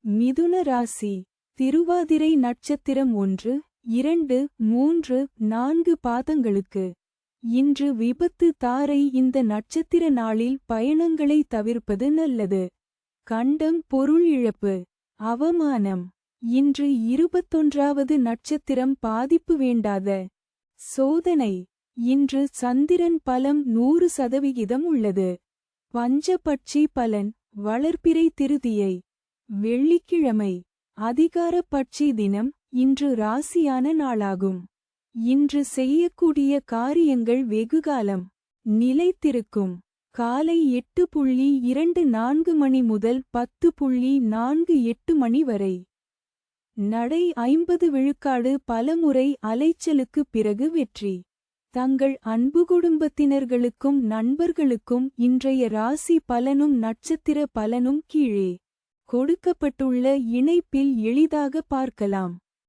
மிதுன ராசி. திருவாதிரை நட்சத்திரம் 1, 2, 3, 4 பாதங்களுக்கு இன்று விபத்து தாரை. இந்த நட்சத்திர நாளில் பயணங்களை தவிர்ப்பது நல்லது. கண்டம் பொருள் இழப்பு அவமானம். இன்று 21வது நட்சத்திரம் பாதிப்பு வேண்டாத சோதனை. இன்று சந்திரன் பலம் 100% உள்ளது. பஞ்சபட்சி பலன் வளர்பிறை திருதியை வெள்ளிக்கிழமை அதிகார பட்சி தினம். இன்று ராசியான நாளாகும். இன்று செய்யக்கூடிய காரியங்கள் வெகுகாலம் நிலைத்திருக்கும். காலை 8:24 மணி முதல் 10:48 மணி வரை. நடை 50 விழுக்காடு. பலமுறை அலைச்சலுக்குப் பிறகு வெற்றி. தங்கள் அன்பு குடும்பத்தினர்களுக்கும் நண்பர்களுக்கும் இன்றைய ராசி பலனும் நட்சத்திர பலனும் கீழே கொடுக்கப்பட்டுள்ள இணைப்பில் எளிதாக பார்க்கலாம்.